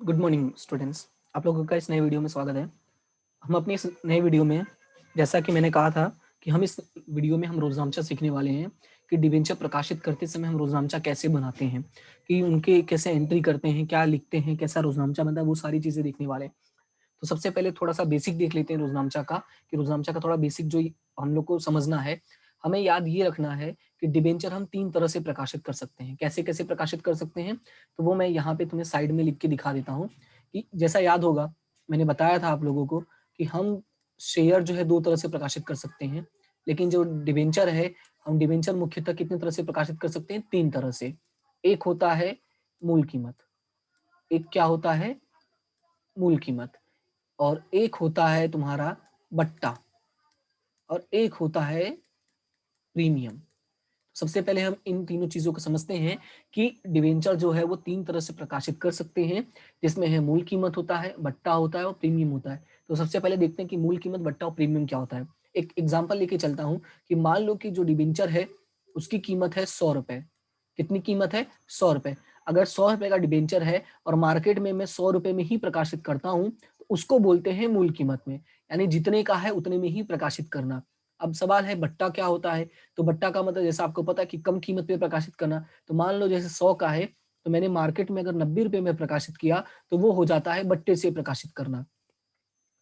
Good morning students. आप लोगों का इस नए वीडियो में स्वागत है। हम अपने इस नए वीडियो में, जैसा कि मैंने कहा था कि हम इस वीडियो में हम रोजनामचा सीखने वाले हैं कि डिबेंचर प्रकाशित करते समय हम रोजनामचा कैसे बनाते हैं, कि उनके कैसे एंट्री करते हैं, क्या लिखते हैं, कैसा रोजनामचा बनता है, वो सारी चीजें देखने वाले हैं। तो सबसे पहले थोड़ा सा बेसिक देख लेते हैं रोजनामचा का, कि रोजनामचा का थोड़ा बेसिक जो हम लोग को समझना है। हमें याद ये रखना है कि डिबेंचर हम 3 तरह से प्रकाशित कर सकते हैं। कैसे-कैसे प्रकाशित कर सकते हैं, तो वो मैं यहाँ पे तुम्हें साइड में लिख के दिखा देता हूँ। कि जैसा याद होगा, मैंने बताया था आप लोगों को कि हम शेयर जो है 2 तरह से प्रकाशित कर सकते हैं, लेकिन जो डिबेंचर है, हम डिबेंचर मुख्यतः कितने तरह से प्रकाशित कर सकते हैं? 3 तरह से। एक होता है मूल कीमत, एक क्या होता है? मूल कीमत, और एक होता है तुम्हारा बट्टा, और एक होता है प्रीमियम। सबसे पहले हम इन तीनों चीजों को समझते हैं कि डिवेंचर जो है वो 3 तरह से प्रकाशित कर सकते हैं, जिसमें है मूल कीमत होता है, बट्टा होता है और प्रीमियम होता है। तो सबसे पहले देखते हैं कि मूल कीमत, बट्टा और प्रीमियम क्या होता है। एक एग्जांपल लेके चलता हूं कि मान लो कि जो डिवेंचर है उसकी कीमत है 100 रुपए। कितनी कीमत है? 100 रुपए। अगर 100 रुपए का डिवेंचर है और मार्केट में मैं 100 रुपए में ही प्रकाशित करता हूं, तो उसको बोलते हैं मूल कीमत में, यानी जितने का है उतने में ही प्रकाशित करना। अब सवाल है बट्टा क्या होता है? तो बट्टा का मतलब जैसा आपको पता है कि कम कीमत पे प्रकाशित करना। तो मान लो जैसे 100 का है, तो मैंने मार्केट में अगर 90 रुपए में प्रकाशित किया, तो वो हो जाता है बट्टे से प्रकाशित करना।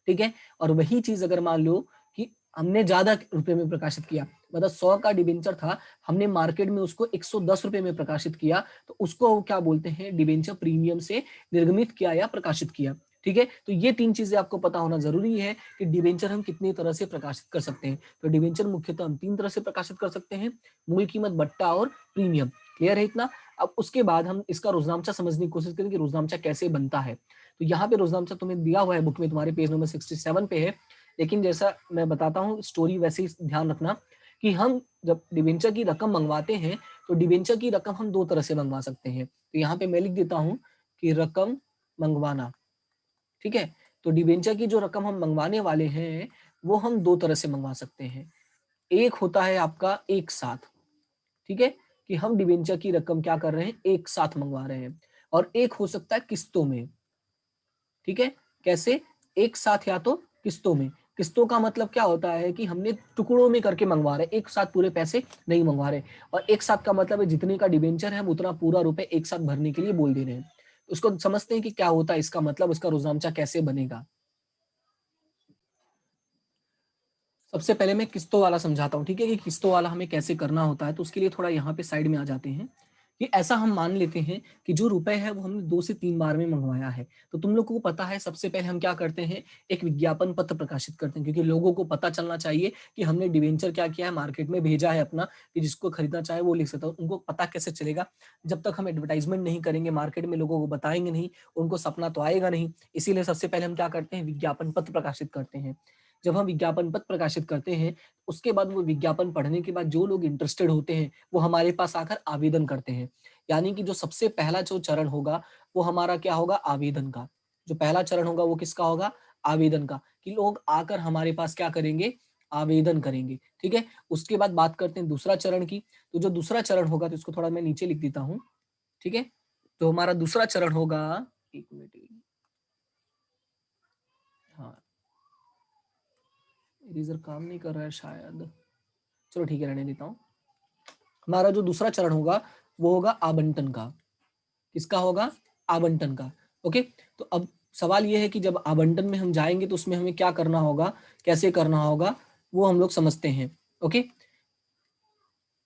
ठीक है? और वही चीज अगर मान लो कि हमने ज्यादा रुपए में प्रकाशित किया, मतलब 100 का डिबेंचर था, हमने मार्केट में उसको 110 रुपए में प्रकाशित किया, तो उसको क्या बोलते हैं? डिबेंचर प्रीमियम से निर्गमित किया या प्रकाशित किया। ठीक है? तो ये 3 चीजें आपको पता होना जरूरी है कि डिबेंचर हम कितनी तरह से प्रकाशित कर सकते हैं। तो डिबेंचर मुख्यतः हम 3 तरह से प्रकाशित कर सकते हैं: मूल कीमत, बट्टा और प्रीमियम। क्लियर है इतना? अब उसके बाद हम इसका रोजनामचा समझने की कोशिश करें कि रोजनामचा कैसे बनता है। तो यहाँ पे रोजनामचा तुम्हें दिया हुआ है बुक में, तुम्हारे पेज नंबर 67 पे है। लेकिन जैसा मैं बताता हूँ स्टोरी, वैसे ही ध्यान रखना कि हम जब डिबेंचर की रकम मंगवाते हैं, तो डिबेंचर की रकम हम 2 तरह से मंगवा सकते हैं। तो यहाँ पे मैं लिख देता हूँ कि रकम मंगवाना। ठीक है? तो डिबेंचर की जो रकम हम मंगवाने वाले हैं, वो हम 2 तरह से मंगवा सकते हैं। एक होता है आपका एक साथ। ठीक है? कि हम डिबेंचर की रकम क्या कर रहे हैं? एक साथ मंगवा रहे हैं। और एक हो सकता है किस्तों में। ठीक है? कैसे? एक साथ या तो किस्तों में। किस्तों का मतलब क्या होता है कि हमने टुकड़ों में करके मंगवा रहे हैं, एक साथ पूरे पैसे नहीं मंगवा रहे। और एक साथ का मतलब है जितने का डिबेंचर है हम उतना पूरा रुपए एक साथ भरने के लिए बोल दे रहे हैं। तो उसको समझते हैं कि क्या होता है इसका मतलब, उसका रोजनामचा कैसे बनेगा। सबसे पहले मैं किस्तों वाला समझाता हूँ, ठीक है, कि किस्तों वाला हमें कैसे करना होता है। तो उसके लिए थोड़ा यहाँ पे साइड में आ जाते हैं कि ऐसा हम मान लेते हैं कि जो रुपए है वो हमने 2 से 3 बार में मंगवाया है। तो तुम लोगों को पता है सबसे पहले हम क्या करते हैं? एक विज्ञापन पत्र प्रकाशित करते हैं, क्योंकि लोगों को पता चलना चाहिए कि हमने डिवेंचर क्या किया है, मार्केट में भेजा है अपना, कि जिसको खरीदना चाहे वो लिख सकता है। उनको पता कैसे चलेगा? जब तक हम एडवर्टाइजमेंट नहीं करेंगे, मार्केट में लोगों को बताएंगे नहीं, उनको सपना तो आएगा नहीं। इसीलिए सबसे पहले हम क्या करते हैं? विज्ञापन पत्र प्रकाशित करते हैं। जब हम विज्ञापन पत्र प्रकाशित करते हैं, उसके बाद वो विज्ञापन पढ़ने के बाद जो लोग इंटरेस्टेड होते हैं, वो हमारे पास आकर आवेदन करते हैं। यानी कि जो सबसे पहला जो चरण होगा, वो हमारा क्या होगा? आवेदन का। जो पहला चरण होगा वो किसका होगा? आवेदन का। कि लोग आकर हमारे पास क्या करेंगे? आवेदन करेंगे। ठीक है? उसके बाद बात करते हैं दूसरा चरण की। तो जो दूसरा चरण होगा, तो इसको थोड़ा मैं नीचे लिख देता हूँ। ठीक है? तो हमारा दूसरा चरण होगा, एक मिनट, हाँ, इरेजर काम नहीं कर रहा है शायद। चलो ठीक है, रहने देता हूँ। हमारा जो दूसरा चरण होगा वो होगा आवंटन का। किसका होगा? आवंटन का। ओके? तो अब सवाल ये है कि जब आवंटन में हम जाएंगे तो उसमें हमें क्या करना होगा, कैसे करना होगा, वो हम लोग समझते हैं। ओके?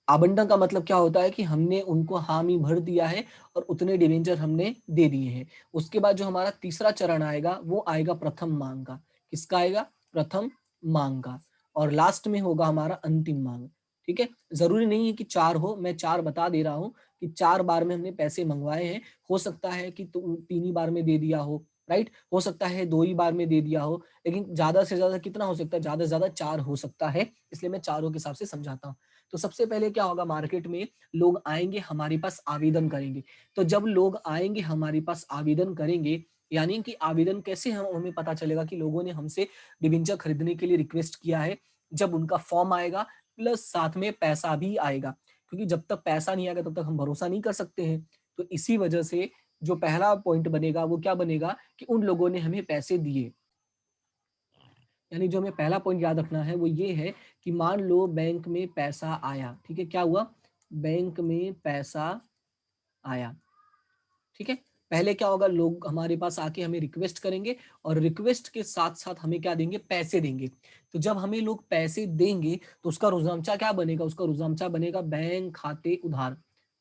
आवंटन का मतलब क्या होता है कि हमने उनको हामी भर दिया है और उतने डिवेंचर हमने दे दिए हैं। उसके बाद जो हमारा तीसरा चरण आएगा वो आएगा प्रथम मांग का। किसका आएगा? प्रथम मांग का। और लास्ट में होगा हमारा अंतिम मांग। ठीक है? जरूरी नहीं है कि 4 हो, मैं 4 बता दे रहा हूं कि 4 बार में हमने पैसे मंगवाए हैं। हो सकता है कि 3 ही बार में दे दिया हो, राइट? हो सकता है 2 ही बार में दे दिया हो, लेकिन ज्यादा से ज्यादा कितना हो सकता है? ज्यादा से ज्यादा 4 हो सकता है। इसलिए मैं चारों के हिसाब से समझाता हूँ। तो सबसे पहले क्या होगा? मार्केट में लोग आएंगे, हमारे पास आवेदन करेंगे। तो जब लोग आएंगे हमारे पास आवेदन करेंगे, यानी कि आवेदन कैसे हम हमें पता चलेगा कि लोगों ने हमसे डिबेंचर खरीदने के लिए रिक्वेस्ट किया है? जब उनका फॉर्म आएगा प्लस साथ में पैसा भी आएगा, क्योंकि जब तक पैसा नहीं आएगा तब तक हम भरोसा नहीं कर सकते हैं। तो इसी वजह से जो पहला पॉइंट बनेगा वो क्या बनेगा कि उन लोगों ने हमें पैसे दिए। यानी जो हमें पहला पॉइंट याद रखना है वो ये है कि मान लो बैंक में पैसा आया, ठीक है, क्या हुआ, बैंक में पैसा आया, ठीक है। पहले क्या होगा, लोग हमारे पास आके हमें रिक्वेस्ट करेंगे और रिक्वेस्ट के साथ साथ हमें क्या देंगे, पैसे देंगे। तो जब हमें लोग पैसे देंगे तो उसका रुझांचा क्या बनेगा, उसका रुझांचा बनेगा बैंक खाते उधार।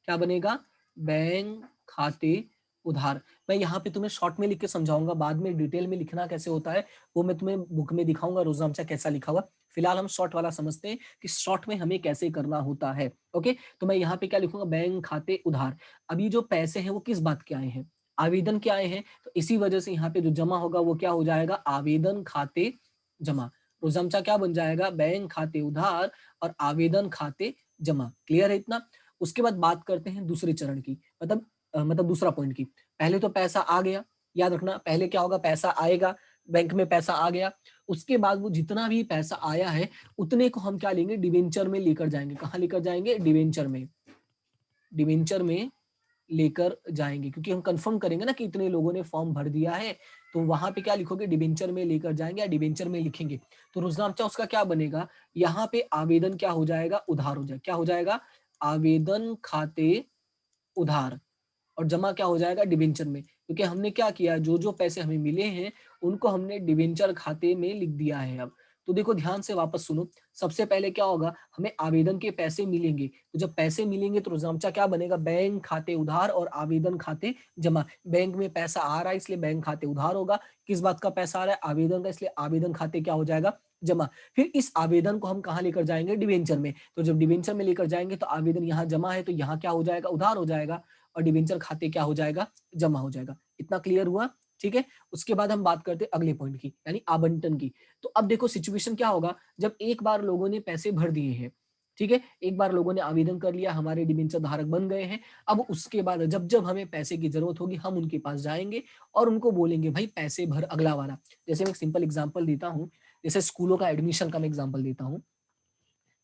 क्या बनेगा, बैंक खाते उधार। मैं यहाँ पे तुम्हें शॉर्ट में लिख के समझाऊंगा, बाद में डिटेल में लिखना कैसे होता है वो मैं तुम्हें बुक में दिखाऊंगा, रुझांचा कैसा लिखा हुआ। फिलहाल हम शॉर्ट वाला समझते हैं कि शॉर्ट में हमें कैसे करना होता है। ओके, तो मैं यहाँ पे क्या लिखूंगा, बैंक खाते उधार। अभी जो पैसे हैं वो किस बात के आए हैं, आवेदन के आए हैं, तो इसी वजह से यहाँ पे जो जमा होगा वो क्या हो जाएगा, आवेदन खाते जमा। रुझांचा क्या बन जाएगा, बैंक खाते उधार और आवेदन खाते जमा। क्लियर है इतना। उसके बाद बात करते हैं दूसरे चरण की, मतलब दूसरा पॉइंट की। पहले तो पैसा आ गया, याद रखना पहले क्या होगा, पैसा आएगा, बैंक में पैसा आ गया। उसके बाद वो जितना भी पैसा आया है उतने को हम क्या लेंगे, डिवेंचर में लेकर जाएंगे। कहाँ लेकर जाएंगे, डिवेंचर में, डिवेंचर में लेकर जाएंगे, क्योंकि हम कंफर्म करेंगे ना कि इतने लोगों ने फॉर्म भर दिया है, तो वहां पे क्या लिखोगे, डिवेंचर में लेकर जाएंगे या डिवेंचर में लिखेंगे। तो रुझांचा उसका क्या बनेगा, यहाँ पे आवेदन क्या हो जाएगा, उधार हो जाएगा। क्या हो जाएगा, आवेदन खाते उधार, और जमा क्या हो जाएगा, डिवेंचर में। क्योंकि हमने क्या किया, जो जो पैसे हमें मिले हैं उनको हमने डिवेंचर खाते में लिख दिया है। अब तो देखो ध्यान से वापस सुनो, सबसे पहले क्या होगा, हमें आवेदन के पैसे मिलेंगे। तो जब पैसे मिलेंगे तो रुझांचा क्या बनेगा, बैंक खाते उधार और आवेदन खाते जमा। बैंक में पैसा आ रहा है इसलिए बैंक खाते उधार होगा। किस बात का पैसा आ रहा है, आवेदन का, इसलिए आवेदन खाते क्या हो जाएगा, जमा। फिर इस आवेदन को हम कहाँ लेकर जाएंगे, डिवेंचर में। तो जब डिवेंचर में लेकर जाएंगे तो आवेदन यहाँ जमा है तो यहाँ क्या हो जाएगा, उधार हो जाएगा, और डिवेंचर खाते क्या हो जाएगा, जमा हो जाएगा। इतना क्लियर हुआ, ठीक है। उसके बाद हम बात करते हैं अगले पॉइंट की, यानी आवंटन की। तो अब देखो सिचुएशन क्या होगा, जब एक बार लोगों ने पैसे भर दिए हैं, ठीक है, एक बार लोगों ने आवेदन कर लिया, हमारे डिवेंचर धारक बन गए हैं। अब उसके बाद जब जब हमें पैसे की जरूरत होगी हम उनके पास जाएंगे और उनको बोलेंगे भाई पैसे भर अगला वाला। जैसे मैं एक सिंपल एग्जांपल देता हूँ, जैसे स्कूलों का एडमिशन का मैं एग्जांपल देता हूँ।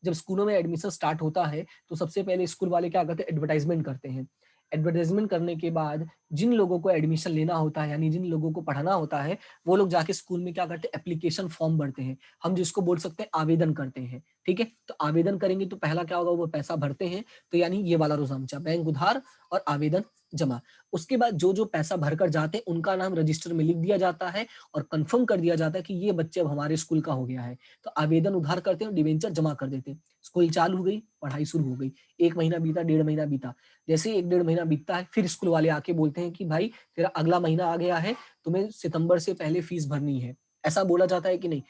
जब स्कूलों में एडमिशन स्टार्ट होता है तो सबसे पहले स्कूल वाले क्या करते हैं, एडवर्टाइजमेंट करते हैं। एडवर्टाइजमेंट करने के बाद जिन लोगों को एडमिशन लेना होता है, यानी जिन लोगों को पढ़ाना होता है, वो लोग जाके स्कूल में क्या करते हैं, एप्लीकेशन फॉर्म भरते हैं। हम जिसको बोल सकते हैं आवेदन करते हैं, ठीक है। तो आवेदन करेंगे तो पहला क्या होगा, वो पैसा भरते हैं। तो यानी ये वाला रुझांचा, बैंक उधार और आवेदन जमा। उसके बाद जो जो पैसा भरकर जाते हैं उनका नाम रजिस्टर में लिख दिया जाता है और कंफर्म कर दिया जाता है कि ये बच्चे अब हमारे स्कूल का हो गया है। तो आवेदन उधार करते हैं, डिवेंचर जमा कर देते हैं। स्कूल चालू हो गई, पढ़ाई शुरू हो गई। एक महीना बीता, डेढ़ महीना बीता। जैसे ही एक डेढ़ महीना बीतता है फिर स्कूल वाले आके बोलते हैं कि भाई तेरा अगला महीना आ गया है, तुम्हें सितंबर से पहले फीस भरनी है। ऐसा बोला जाता है कि नहीं,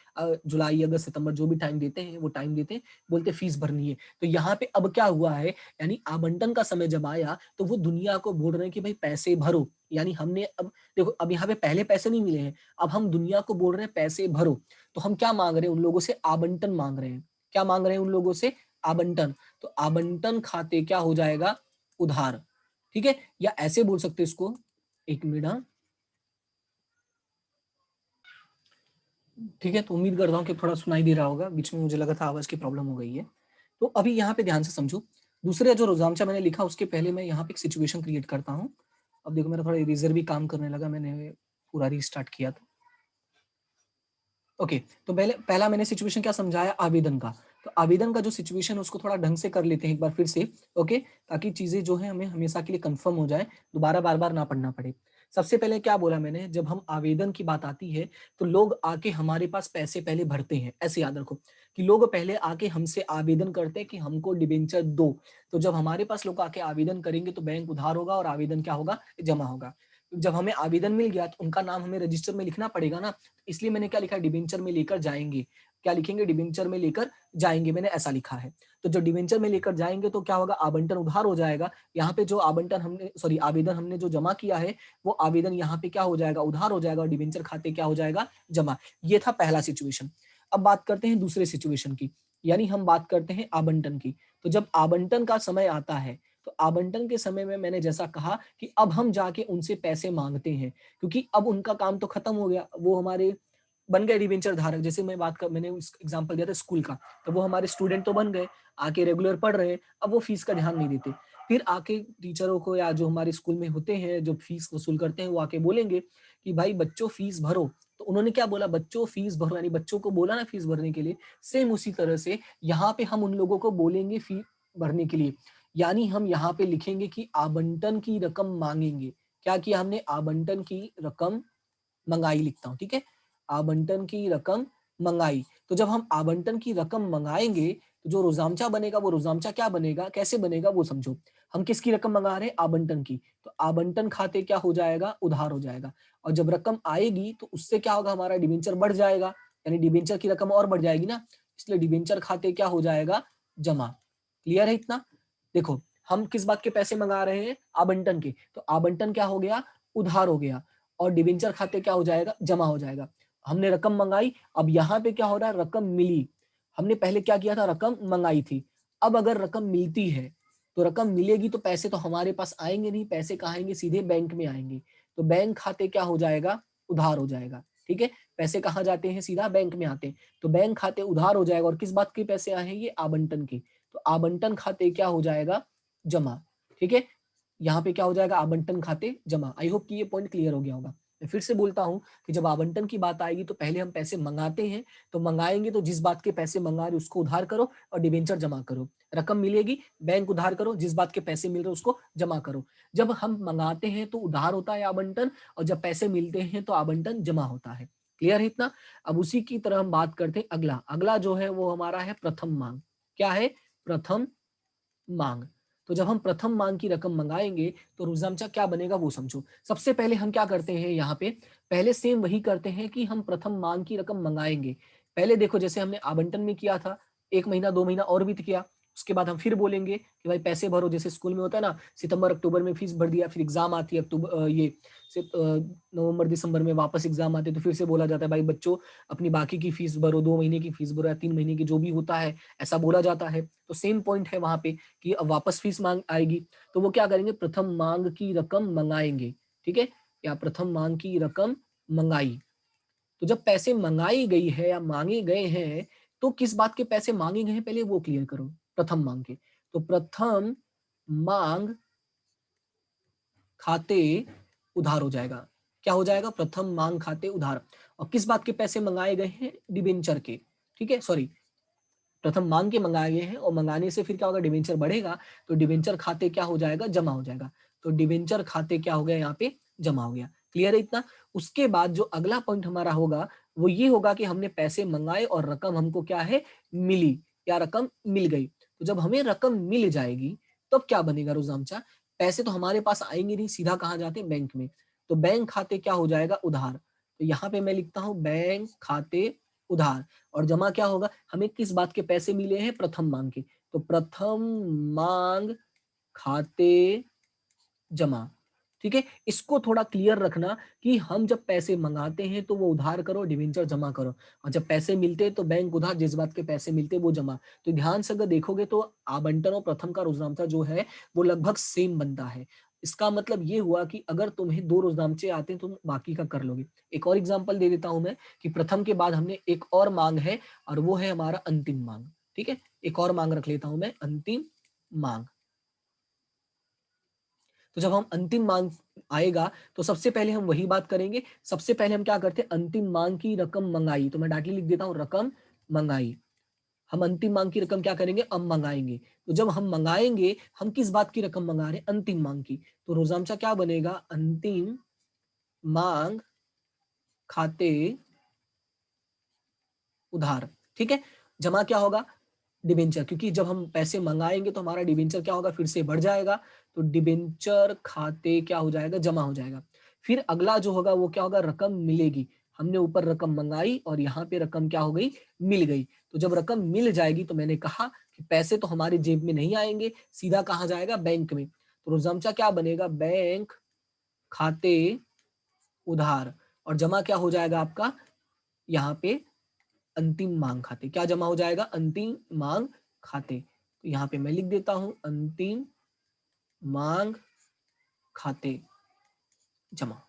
जुलाई अगस्त सितंबर जो भी टाइम देते हैं वो टाइम देते हैं, बोलते फीस भरनी है। तो यहाँ पे अब क्या हुआ है, यानी आवंटन का समय जब आया तो वो दुनिया को बोल रहे हैं कि भाई पैसे भरो। यानी हमने अब देखो, अब यहाँ पे पहले पैसे नहीं मिले हैं, अब हम दुनिया को बोल रहे हैं पैसे भरो। तो हम क्या मांग रहे हैं, उन लोगों से आवंटन मांग रहे हैं। क्या मांग रहे हैं उन लोगों से, आवंटन। तो आवंटन खाते क्या हो जाएगा, उधार, ठीक है। या ऐसे बोल सकते हैं इसको, एक मिनट, हाँ, ठीक है। तो उम्मीद करता हूँ कि थोड़ा सुनाई दे रहा होगा, बीच में मुझे लगा था आवाज की प्रॉब्लम हो गई है। तो अभी यहाँ पे ध्यान से समझो, दूसरे जो रुझांचा मैंने लिखा उसके पहले मैं यहाँ पे एक सिचुएशन क्रिएट करता हूँ। अब देखो मेरा थोड़ा इरेजर भी काम करने लगा, मैंने पूरा रीस्टार्ट किया था। ओके, तो पहले पहला मैंने सिचुएशन क्या समझाया, आवेदन का। तो आवेदन का जो सिचुएशन है उसको थोड़ा ढंग से कर लेते हैं एक बार फिर से। ओके, ताकि चीजें जो है हमें हमेशा के लिए कंफर्म हो जाए, दोबारा बार बार ना पढ़ना पड़े। सबसे पहले क्या बोला मैंने, जब हम आवेदन की बात आती है तो लोग आके हमारे पास पैसे पहले भरते हैं। ऐसे याद रखो कि लोग पहले आके हमसे आवेदन करते हैं कि हमको डिबेंचर दो। तो जब हमारे पास लोग आके आवेदन करेंगे तो बैंक उधार होगा और आवेदन क्या होगा, जमा होगा। जब हमें आवेदन मिल गया तो उनका नाम हमें रजिस्टर में लिखना पड़ेगा ना, इसलिए मैंने क्या लिखा, डिबेंचर में लेकर जाएंगे। क्या लिखेंगे, डिबेंचर में लेकर जाएंगे, मैंने ऐसा लिखा है। तो जो डिबेंचर में लेकर जाएंगे तो क्या होगा, आवंटन उधार हो जाएगा। यहाँ पे जो आवंटन हमने, सॉरी, आवेदन हमने जो जमा किया है वो आवेदन यहाँ पे क्या हो जाएगा, उधार हो जाएगा, और डिबेंचर खाते क्या हो जाएगा, जमा। ये था पहला सिचुएशन। अब बात करते हैं दूसरे सिचुएशन की, यानी हम बात करते हैं आवंटन की। तो जब आवंटन का समय आता है तो आवंटन के समय में मैंने जैसा कहा कि अब हम जाके उनसे पैसे मांगते हैं, क्योंकि अब उनका काम तो खत्म हो गया, वो हमारे बन गए डिबेंचर धारक। जैसे मैंने एग्जांपल दिया था स्कूल का, तो वो हमारे स्टूडेंट तो बन गए, आके रेगुलर पढ़ रहे हैं, अब वो फीस का ध्यान नहीं देते। फिर आके टीचरों को या जो हमारे स्कूल में होते हैं जो फीस वसूल करते हैं वो आके बोलेंगे कि भाई बच्चों फीस भरो। तो उन्होंने क्या बोला, बच्चों फीस भरो, यानी बच्चों को बोला ना फीस भरने के लिए। सेम उसी तरह से यहाँ पे हम उन लोगों को बोलेंगे फीस भरने के लिए, यानी हम यहाँ पे लिखेंगे कि आवंटन की रकम मांगेंगे। क्या किया हमने, आवंटन की रकम मंगाई लिखता हूँ, ठीक है, आवंटन की रकम मंगाई। तो जब हम आवंटन की रकम मंगाएंगे तो जो रोजामचा बनेगा वो रोजामचा क्या बनेगा, कैसे बनेगा वो समझो। हम किसकी रकम मंगा रहे हैं, आवंटन की, तो आवंटन खाते क्या हो जाएगा, उधार हो जाएगा। और जब रकम आएगी तो उससे क्या होगा, हमारा डिबेंचर बढ़ जाएगा, यानी डिबेंचर की रकम और बढ़ जाएगी ना, इसलिए डिबेंचर खाते क्या हो जाएगा, जमा। क्लियर है इतना। देखो हम किस बात के पैसे मंगा रहे हैं, आवंटन के, तो आवंटन क्या हो गया, उधार हो गया, और डिबेंचर खाते क्या हो जाएगा, जमा हो जाएगा। हमने रकम मंगाई, अब यहाँ पे क्या हो रहा है, रकम मिली। हमने पहले क्या किया था, रकम मंगाई थी। अब अगर रकम मिलती है तो रकम मिलेगी तो पैसे तो हमारे पास आएंगे नहीं, पैसे कहाँ आएंगे, सीधे बैंक में आएंगे। तो बैंक खाते क्या हो जाएगा, उधार हो जाएगा। ठीक है, पैसे कहाँ जाते हैं, सीधा बैंक में आते हैं। तो बैंक खाते उधार हो जाएगा, और किस बात के पैसे आए हैं, ये आवंटन के। तो आवंटन खाते क्या हो जाएगा, जमा। ठीक है, यहाँ पे क्या हो जाएगा, आवंटन खाते जमा। आई होप कि ये पॉइंट क्लियर हो गया होगा। मैं फिर से बोलता हूँ कि जब आवंटन की बात आएगी तो पहले हम पैसे मंगाते हैं, तो मंगाएंगे तो जिस बात के पैसे मंगा रहे उसको उधार करो और डिबेंचर जमा करो। रकम मिलेगी, बैंक उधार करो, जिस बात के पैसे मिल रहे उसको जमा करो। जब हम मंगाते हैं तो उधार होता है आवंटन, और जब पैसे मिलते हैं तो आवंटन जमा होता है। क्लियर है इतना। अब उसी की तरह हम बात करते हैं अगला। अगला जो है वो हमारा है प्रथम मांग। क्या है, प्रथम मांग। तो जब हम प्रथम मांग की रकम मंगाएंगे तो रुजामचा क्या बनेगा वो समझो। सबसे पहले हम क्या करते हैं, यहाँ पे पहले सेम वही करते हैं कि हम प्रथम मांग की रकम मंगाएंगे। पहले देखो जैसे हमने आवंटन में किया था, 1 महीना 2 महीना और बीत गया, उसके बाद हम फिर बोलेंगे कि भाई पैसे भरो। जैसे स्कूल में होता है ना, सितंबर अक्टूबर में फीस भर दिया, फिर एग्जाम आती है अक्टूबर ये नवंबर दिसंबर में वापस एग्जाम आते हैं, तो फिर से बोला जाता है भाई बच्चों अपनी बाकी की फीस भरो, 2 महीने की फीस भरो या 3 महीने की, जो भी होता है ऐसा बोला जाता है। तो सेम पॉइंट है वहां पे कि अब वापस फीस मांग आएगी, तो वो क्या करेंगे, प्रथम मांग की रकम मंगाएंगे। ठीक है, या प्रथम मांग की रकम मंगाई। तो जब पैसे मंगाई गई है या मांगे गए हैं, तो किस बात के पैसे मांगे गए हैं पहले वो क्लियर करो, प्रथम मांग के। तो प्रथम मांग खाते उधार हो जाएगा। क्या हो जाएगा, प्रथम मांग खाते उधार। और किस बात के पैसे मंगाए गए हैं, डिबेंचर के। ठीक है, सॉरी, प्रथम मांग के मंगाए गए हैं, और मंगाने से फिर क्या होगा, डिबेंचर बढ़ेगा, तो डिबेंचर खाते क्या हो जाएगा, जमा हो जाएगा। तो डिबेंचर खाते क्या हो गया, यहाँ पे जमा हो गया। क्लियर है इतना। उसके बाद जो अगला पॉइंट हमारा होगा वो ये होगा कि हमने पैसे मंगाए और रकम हमको क्या है, मिली, या रकम मिल गई। तो जब हमें रकम मिल जाएगी तब क्या बनेगा रोजामचा, पैसे तो हमारे पास आएंगे नहीं, सीधा कहाँ जाते हैं, बैंक में। तो बैंक खाते क्या हो जाएगा, उधार। तो यहाँ पे मैं लिखता हूँ बैंक खाते उधार। और जमा क्या होगा, हमें किस बात के पैसे मिले हैं, प्रथम मांग के। तो प्रथम मांग खाते जमा। ठीक है, इसको थोड़ा क्लियर रखना कि हम जब पैसे मंगाते हैं तो वो उधार करो, डिवेंचर जमा करो, और जब पैसे मिलते हैं तो बैंक उधार, जिस बात के पैसे मिलते हैं वो जमा। तो ध्यान से अगर देखोगे तो आवंटन और प्रथम का रोजनामचा जो है वो लगभग सेम बनता है। इसका मतलब ये हुआ कि अगर तुम्हें 2 रोजनामचे आते हैं तुम बाकी का कर लोगे। एक और एग्जाम्पल दे देता हूं मैं कि प्रथम के बाद हमने एक और मांग है, और वो है हमारा अंतिम मांग। ठीक है, एक और मांग रख लेता हूं मैं, अंतिम मांग। तो जब हम अंतिम मांग आएगा तो सबसे पहले हम वही बात करेंगे। सबसे पहले हम क्या करते हैं, अंतिम मांग की रकम मंगाई। तो मैं डायरेक्टली लिख देता हूं, रकम मंगाई। हम अंतिम मांग की रकम क्या करेंगे, अब मंगाएंगे। तो जब हम मंगाएंगे, हम किस बात की रकम मंगा रहे हैं, अंतिम मांग की। तो रोजामचा क्या बनेगा, अंतिम मांग खाते उधार। ठीक है, जमा क्या होगा, डिबेंचर, क्योंकि जब हम पैसे मंगाएंगे तो हमारा डिबेंचर क्या होगा, फिर से बढ़ जाएगा। तो डिबेंचर खाते क्या हो जाएगा, जमा हो जाएगा। फिर अगला जो होगा वो क्या होगा, रकम मिलेगी। हमने ऊपर रकम मंगाई और यहाँ पे रकम क्या हो गई, मिल गई। तो जब रकम मिल जाएगी तो मैंने कहा कि पैसे तो हमारे जेब में नहीं आएंगे, सीधा कहाँ जाएगा, बैंक में। तो रोजमचा क्या बनेगा, बैंक खाते उधार। और जमा क्या हो जाएगा आपका, यहाँ पे अंतिम मांग खाते। क्या जमा हो जाएगा, अंतिम मांग खाते। तो यहाँ पे मैं लिख देता हूं, अंतिम मांग खाते जमा।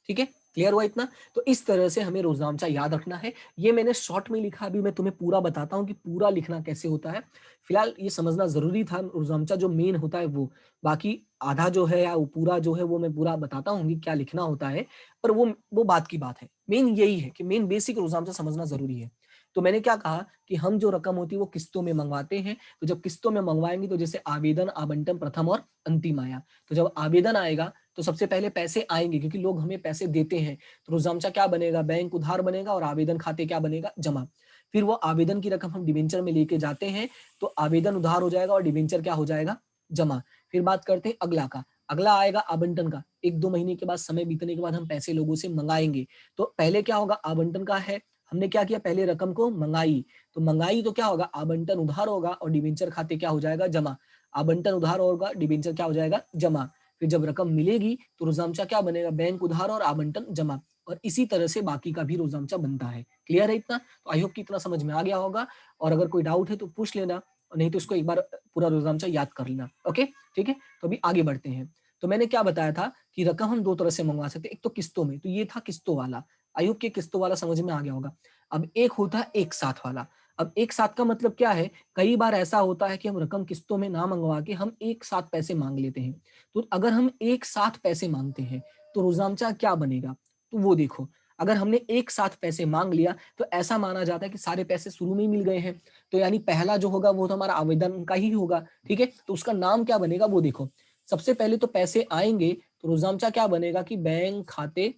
ठीक है, क्लियर हुआ इतना? तो इस तरह से हमें रोज़नामचा याद रखना है। ये मैंने शॉर्ट में लिखा, अभी मैं तुम्हें पूरा बताता हूँ कि पूरा लिखना कैसे होता है। फिलहाल ये समझना ज़रूरी था, रोज़नामचा जो मेन होता है वो। बाकी आधा जो है या वो पूरा जो है वो मैं पूरा बताता हूँ कि क्या लिखना होता है, पर वो बात की बात है। मेन यही है कि मेन बेसिक रोज़नामचा समझना ज़रूरी है। तो मैंने क्या कहा कि हम जो रकम होती है वो किस्तों में मँगवाते हैं। तो जब किस्तों में मँगवाएँगे तो जैसे आवेदन, आवंटन, प्रथम और अंतिम आया। तो जब आवेदन आएगा तो सबसे पहले पैसे आएँगे, क्योंकि लोग हमें पैसे देते हैं। तो रोज़ामचा क्या बनेगा? बैंक उधार बनेगा और आवेदन खाते क्या बनेगा? जमा। फिर वो आवेदन की रकम हम डिबेंचर में लेके जाते हैं, तो आवेदन उधार हो जाएगा और डिबेंचर क्या हो जाएगा? जमा। फिर बात करते हैं अगला का। अगला आएगा आवंटन का। 1-2 महीने के बाद, समय बीतने के बाद हम पैसे लोगों से मँगाएँगे। तो पहले क्या होगा? आवंटन का है, हमने क्या किया? पहले रकम को मँगाई। तो मँगाई तो क्या होगा? आवंटन उधार होगा और डिबेंचर खाते क्या हो जाएगा? जमा। आवंटन उधार होगा, डिबेंचर क्या हो जाएगा? जमा। फिर जब रकम मिलेगी तो रोज़ामचा क्या बनेगा? बैंक उधार और आवंटन जमा। और इसी तरह से बाकी का भी रोज़ामचा बनता है। क्लियर है इतना? तो आई होप कि इतना समझ में आ गया होगा, और अगर कोई डाउट है तो पूछ लेना, और नहीं तो इसको एक बार पूरा रोज़ामचा याद कर लेना। ओके? ठीक है? तो अभी आगे बढ़ते हैं। तो मैंने क्या बताया था कि रकम हम 2 तरह से मँगवा सकते हैं। एक तो किस्तों में, तो ये था किस्तों वाला। आई होप कि किस्तों वाला समझ में आ गया होगा। अब एक होता है एक साथ वाला। अब एक साथ का मतलब क्या है? कई बार ऐसा होता है कि हम रकम किस्तों में ना मँगवा के हम एक साथ पैसे माँग लेते हैं। तो अगर हम एक साथ पैसे माँगते हैं, तो रोज़ामचा क्या बनेगा? तो वो देखो, अगर हमने एक साथ पैसे माँग लिया, तो ऐसा माना जाता है कि सारे पैसे शुरू में ही मिल गए हैं। तो यानी पहला जो होगा वो तो हमारा आवेदन का ही होगा, ठीक है? तो उसका नाम क्या बनेगा वो देखो। सबसे पहले तो पैसे आएँगे, तो रोज़ामचा क्या बनेगा कि बैंक खाते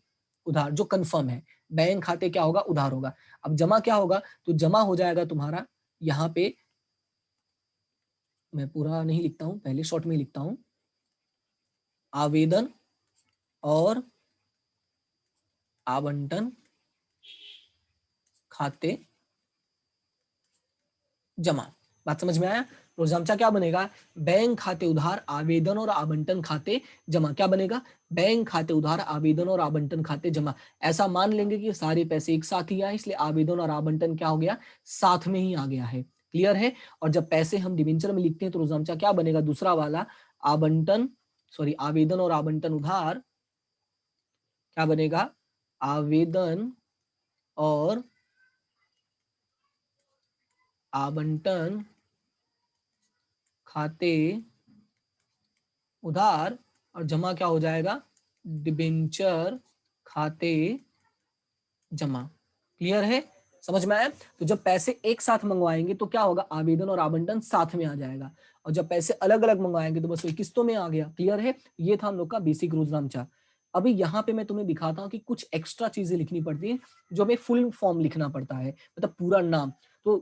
उधार, जो कन्फर्म है। बैंक खाते क्या होगा? उधार होगा। अब जमा क्या होगा? तो जमा हो जाएगा तुम्हारा यहाँ पे, मैं पूरा नहीं लिखता हूँ, पहले शॉर्ट में ही लिखता हूँ। आवेदन और आवंटन खाते जमा। बात समझ में आया? रोज़ामचा क्या बनेगा? बैंक खाते उधार, आवेदन और आवंटन खाते जमा। क्या बनेगा? बैंक खाते उधार, आवेदन और आवंटन खाते जमा। ऐसा मान लेंगे कि सारे पैसे एक साथ ही आए, इसलिए आवेदन और आवंटन क्या हो गया? साथ में ही आ गया है। क्लियर है? और जब पैसे हम डिबेंचर में लिखते हैं तो रोज़ामचा क्या बनेगा? दूसरा वाला, आवंटन सॉरी आवेदन और आवंटन उधार क्या बनेगा? आवेदन और आवंटन खाते उधार, और जमा क्या हो जाएगा? डिबेंचर खाते जमा। क्लियर है? समझ में आया? तो जब पैसे एक साथ मंगवाएंगे तो क्या होगा? आवेदन और आवंटन साथ में आ जाएगा, और जब पैसे अलग अलग मंगवाएंगे तो बस वही किस्तों में आ गया। क्लियर है? ये था हम लोग का बेसिक रोज़नामचा। अभी यहाँ पे मैं तुम्हें दिखाता हूँ कि कुछ एक्स्ट्रा चीजें लिखनी पड़ती हैं, जो हमें फुल फॉर्म लिखना पड़ता है, मतलब पूरा नाम। तो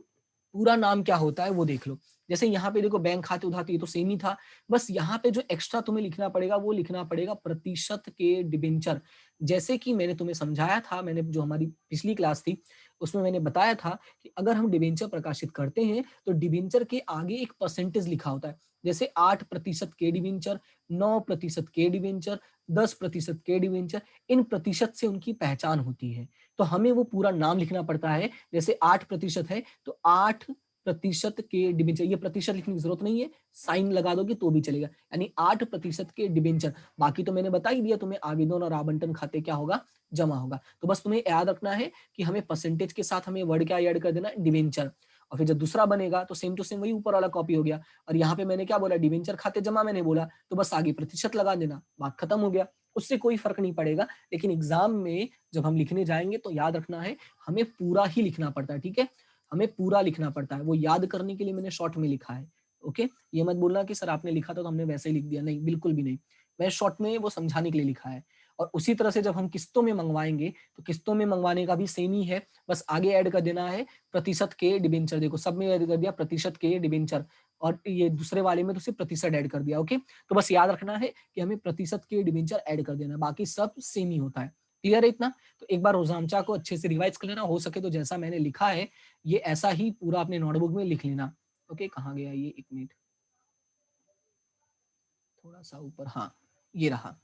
पूरा नाम क्या होता है वो देख लो। जैसे यहाँ पे देखो, बैंक खाते उधार, ये तो सेम ही था। बस यहाँ पे जो एक्स्ट्रा तुम्हें लिखना पड़ेगा वो लिखना पड़ेगा प्रतिशत के डिबेंचर। जैसे कि मैंने तुम्हें समझाया था, मैंने जो हमारी पिछली क्लास थी उसमें मैंने बताया था कि अगर हम डिबेंचर प्रकाशित करते हैं तो डिबेंचर के आगे एक परसेंटेज लिखा होता है। जैसे 8% के डिबेंचर, 9% के डिबेंचर, 10% के डिबेंचर, इन प्रतिशत से उनकी पहचान होती है। तो हमें वो पूरा नाम लिखना पड़ता है। जैसे 8% है तो 8% के डिबेंचर, ये प्रतिशत लिखने की जरूरत नहीं है, साइन लगा दोगे तो भी चलेगा, यानी 8% के डिबेंचर। बाकी तो मैंने बता ही दिया तुम्हें, आवेदन और आवंटन खाते क्या होगा? जमा होगा। तो बस तुम्हें याद रखना है कि हमें परसेंटेज के साथ हमें वर्ड क्या ऐड कर देना है? डिबेंचर। और फिर जब दूसरा बनेगा तो सेम टू सेम वही ऊपर वाला कॉपी हो गया। और यहाँ पे मैंने क्या बोला? डिबेंचर खाते जमा मैंने बोला, तो बस आगे प्रतिशत लगा देना, बात खत्म हो गया। उससे कोई फर्क नहीं पड़ेगा, लेकिन एग्जाम में जब हम लिखने जाएंगे तो याद रखना है हमें पूरा ही लिखना पड़ता है। ठीक है? हमें पूरा लिखना पड़ता है। वो याद करने के लिए मैंने शॉर्ट में लिखा है। ओके? ये मत बोलना कि सर आपने लिखा था तो हमने वैसे ही लिख दिया, नहीं, बिल्कुल भी नहीं। मैं शॉर्ट में वो समझाने के लिए लिखा है। और उसी तरह से जब हम किस्तों में मंगवाएंगे तो किस्तों में मंगवाने का भी सेम ही है, बस आगे ऐड कर देना है प्रतिशत के डिबेंचर। देखो, सब में ऐड कर दिया प्रतिशत के डिबेंचर, और ये दूसरे वाले में तो सिर्फ प्रतिशत ऐड कर दिया। ओके? तो बस याद रखना है कि हमें प्रतिशत के डिबेंचर ऐड कर देना, बाकी सब सेम ही होता है। क्लियर है इतना? तो एक बार रोज़ामचा को अच्छे से रिवाइज कर लेना, हो सके तो जैसा मैंने लिखा है ये ऐसा ही पूरा अपने नोटबुक में लिख लेना। ओके? कहाँ गया ये? एक मिनट, थोड़ा सा ऊपर, हाँ, ये रहा।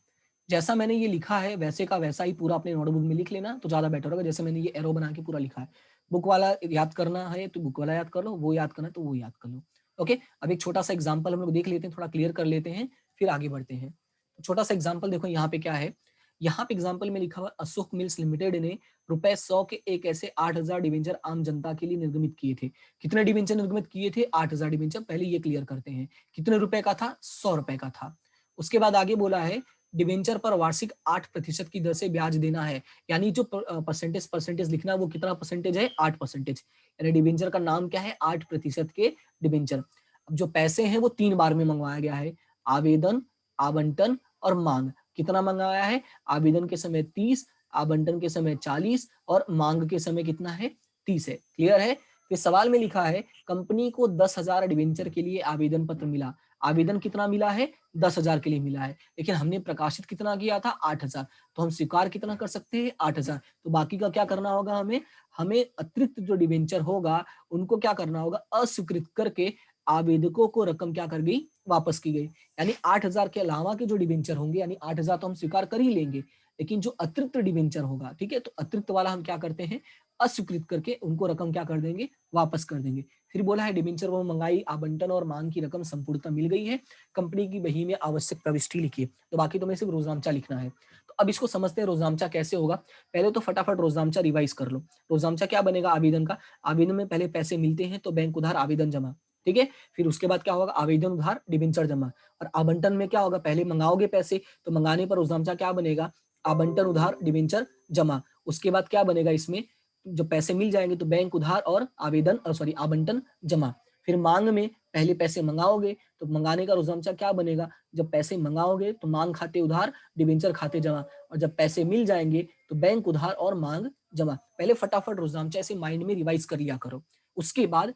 जैसा मैंने ये लिखा है वैसे का वैसा ही पूरा अपने नोटबुक में लिख लेना, तो ज्यादा बेटर होगा। जैसे मैंने ये एरो बना के पूरा लिखा है। बुक वाला याद करना है तो बुक वाला याद कर लो, वो याद करना है तो वो याद कर लो। ओके? अब एक छोटा सा एग्जाम्पल हम लोग देख लेते हैं, थोड़ा क्लियर कर लेते हैं, फिर आगे बढ़ते हैं। तो छोटा सा एग्जाम्पल देखो, यहाँ पे क्या है? यहाँ पे एग्जाम्पल में लिखा हुआ अशोक मिल्स लिमिटेड ने ₹100 के एक ऐसे 8,000 डिवेंचर आम जनता के लिए निर्गमित किए थे। कितने डिवेंचर निर्गमित किए थे? 8,000 डिवेंचर। पहले ये क्लियर करते हैं। कितने रुपए का था? ₹100 का था। उसके बाद आगे बोला है डिवेंचर पर वार्षिक 8% की दर से ब्याज देना है। यानी जो परसेंटेज लिखना वो कितना परसेंटेज है? 8%। यानी डिवेंचर का नाम क्या है? 8% के डिवेंचर। अब जो पैसे हैं वो 3 बार में मंगवाया गया है। आवेदन, आवंटन और मांग। कितना मंगाया है? आवेदन के समय 30, आवंटन के समय 40 और मांग के समय कितना है? 30 है। क्लियर है? फिर सवाल में लिखा है कंपनी को 10,000 डिवेंचर के लिए आवेदन पत्र मिला। आवेदन कितना मिला है? 10,000 के लिए मिला है, लेकिन हमने प्रकाशित कितना किया था? 8,000। तो हम स्वीकार कितना कर सकते हैं? 8,000। तो बाकी का क्या करना होगा हमें? हमें अतिरिक्त जो डिवेंचर होगा उनको क्या करना होगा? अस्वीकृत करके आवेदकों को रकम क्या कर गई? वापस की गई। यानी 8,000 के अलावा के जो डिवेंचर होंगे, यानी 8,000 तो हम स्वीकार कर ही लेंगे, लेकिन जो अतिरिक्त डिवेंचर होगा, ठीक है, तो अतिरिक्त वाला हम क्या करते हैं? अस्वीकृत करके उनको रकम क्या कर देंगे? वापस कर देंगे। फिर बोला है डिवेंचर वो मंगाई, आवंटन और मांग की रकम संपूर्णतः मिल गई है। कंपनी की बही में आवश्यक प्रविष्टि लिखिए। तो बाकी तुम्हें सिर्फ रोजनामचा लिखना है। तो अब इसको समझते हैं रोजनामचा कैसे होगा। पहले तो फटाफट रोजनामचा रिवाइज कर लो। रोजनामचा क्या बनेगा? आवेदन का। आवेदन में पहले पैसे मिलते हैं तो बैंक उधार आवेदन जमा, ठीक है। फिर उसके बाद क्या होगा? आवेदन उधार डिवेंचर जमा। और आवंटन में क्या होगा? पहले मंगाओगे पैसे तो मंगाने पर रोजनामचा क्या बनेगा? आवंटन उधार डिवेंचर जमा। उसके बाद क्या बनेगा इसमें? जब पैसे मिल जाएंगे तो बैंक उधार और आवेदन सॉरी आवंटन जमा। फिर मांग में पहले पैसे मंगाओगे तो मंगाने का रोजनामचा क्या बनेगा? जब पैसे मंगाओगे तो मांग खाते उधार डिवेंचर खाते जमा, और जब पैसे मिल जाएंगे तो बैंक उधार और मांग जमा। पहले फटाफट रोजनामचा ऐसे माइंड में रिवाइज कर लिया करो। उसके बाद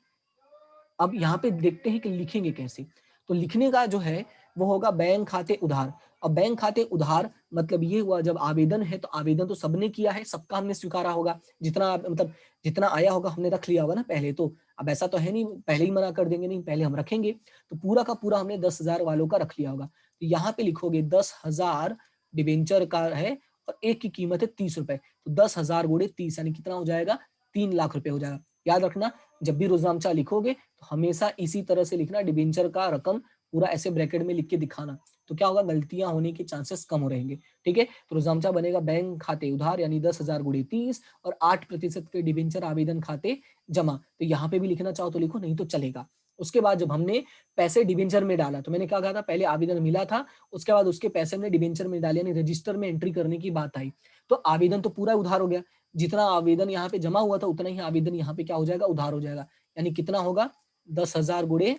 अब यहाँ पे देखते हैं कि लिखेंगे कैसे। तो लिखने का जो है वो होगा बैंक खाते उधार। अब बैंक खाते उधार मतलब ये हुआ जब आवेदन है तो आवेदन तो सबने किया है, सबका हमने स्वीकारा होगा, जितना मतलब जितना आया होगा हमने रख लिया होगा ना पहले तो। अब ऐसा तो है नहीं पहले ही मना कर देंगे, नहीं पहले हम रखेंगे। तो पूरा का पूरा हमने 10,000 वालों का रख लिया होगा। तो यहाँ पे लिखोगे 10,000 डिवेंचर का है और एक की कीमत है 30 रुपए। तो 10,000 गुणे 30 यानी कितना हो जाएगा? 3,00,000 रुपए हो जाएगा। याद रखना जब भी रोजनामचा लिखोगे तो हमेशा इसी तरह से लिखना, डिवेंचर का रकम पूरा ऐसे ब्रैकेट में लिख के दिखाना। तो क्या होगा? गलतियां होने के चांसेस कम हो रहेंगे, ठीक है। तो रोजनामचा बनेगा बैंक खाते उधार यानी 10,000 गुणे 30 और 8% के डिवेंचर आवेदन खाते जमा। तो यहाँ पे भी लिखना चाहो तो लिखो, नहीं तो चलेगा। उसके बाद जब हमने पैसे डिवेंचर में डाला तो मैंने क्या कहा था? पहले आवेदन मिला था, उसके बाद उसके पैसे हमने डिवेंचर में डाले, यानी रजिस्टर में एंट्री करने की बात आई। तो आवेदन तो पूरा उधार हो गया, जितना आवेदन यहाँ पे जमा हुआ था उतना ही आवेदन यहाँ पे क्या हो जाएगा? उधार हो जाएगा। यानी कितना होगा? 10,000 गुणे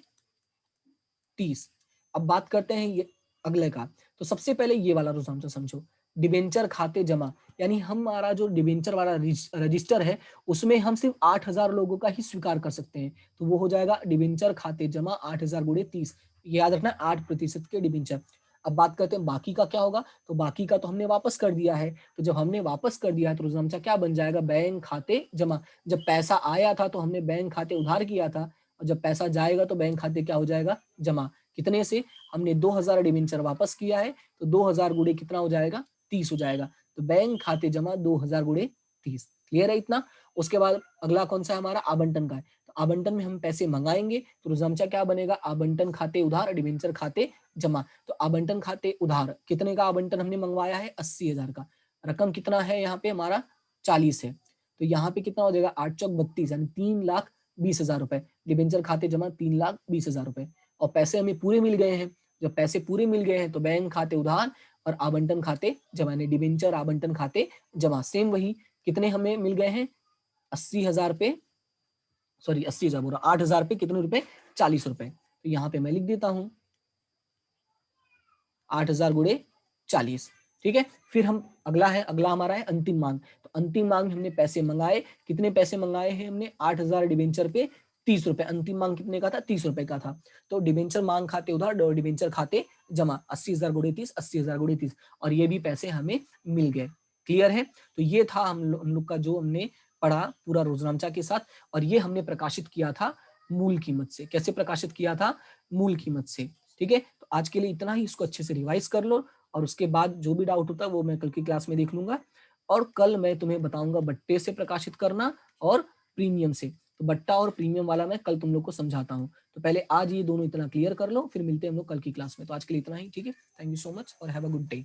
30। अब बात करते हैं ये अगले का। तो सबसे पहले ये वाला रोजनामचा समझो, डिवेंचर खाते जमा। यानी हमारा जो डिवेंचर वाला रजिस्टर है उसमें हम सिर्फ 8,000 लोगों का ही स्वीकार कर सकते हैं। तो वो हो जाएगा डिवेंचर खाते जमा 8,000 गुणे 30। याद रखना 8% के डिवेंचर। अब बात करते हैं बाकी का क्या होगा। तो बाकी का तो हमने वापस कर दिया है। तो जब हमने वापस कर दिया है तो रोजनामचा क्या बन जाएगा? बैंक खाते जमा। जब पैसा आया था तो हमने बैंक खाते उधार किया था, और जब पैसा जाएगा तो बैंक खाते क्या हो जाएगा? जमा। कितने से? हमने 2,000 डिवेंचर वापस किया है तो 2,000 गुणे कितना हो जाएगा? 30 हो जाएगा। तो बैंक खाते जमा 2,000 गुणे 30। क्लियर है इतना? उसके बाद अगला कौन सा है हमारा? आवंटन का है। तो आवंटन में हम पैसे मंगाएंगे तो रोजनामचा क्या बनेगा? आवंटन खाते उधार डिवेंचर खाते जमा। तो आवंटन खाते उधार कितने का आवंटन हमने मंगवाया है? 80,000 का। रकम कितना है यहाँ पे हमारा? 40 है। तो यहाँ पे कितना हो जाएगा? 8 चौक 32 यानी 3,20,000 रुपए। डिवेंचर खाते जमा 3,20,000 रुपए। और पैसे हमें पूरे मिल गए हैं। जब पैसे पूरे मिल गए हैं तो बैंक खाते उधार और आवंटन खाते जमा, यानी डिवेंचर आवंटन खाते जमा। सेम वही कितने हमें मिल गए हैं? 80,000 पे सॉरी 80,000 बोला 8,000 पे कितने रुपए? 40 रुपए। तो यहाँ पे मैं लिख देता हूँ 8,000 गुणे 40। ठीक है। फिर हम अगला है, अगला हमारा है अंतिम मांग। तो अंतिम मांग में हमने पैसे मंगाए। कितने पैसे मंगाए हैं हमने? 8,000 डिवेंचर पे 30 रुपए। अंतिम मांग कितने का था? 30 रुपए का था। तो डिवेंचर मांग खाते उधार और डिवेंचर खाते जमा 80,000 गुणे 30, 80,000 गुणे 30, और ये भी पैसे हमें मिल गए। क्लियर है? तो ये था हम लोग का जो हमने पढ़ा पूरा रोजनामचा के साथ, और ये हमने प्रकाशित किया था मूल कीमत से। कैसे प्रकाशित किया था? मूल कीमत से। ठीक है। तो आज के लिए इतना ही, इसको अच्छे से रिवाइज कर लो, और उसके बाद जो भी डाउट होता है वो मैं कल की क्लास में देख लूंगा। और कल मैं तुम्हें बताऊंगा बट्टे से प्रकाशित करना और प्रीमियम से। तो बट्टा और प्रीमियम वाला मैं कल तुम लोग को समझाता हूँ। तो पहले आज ये दोनों इतना क्लियर कर लो, फिर मिलते हैं हम लोग कल की क्लास में। तो आज के लिए इतना ही, ठीक है। थैंक यू सो मच और हैव अ गुड डे।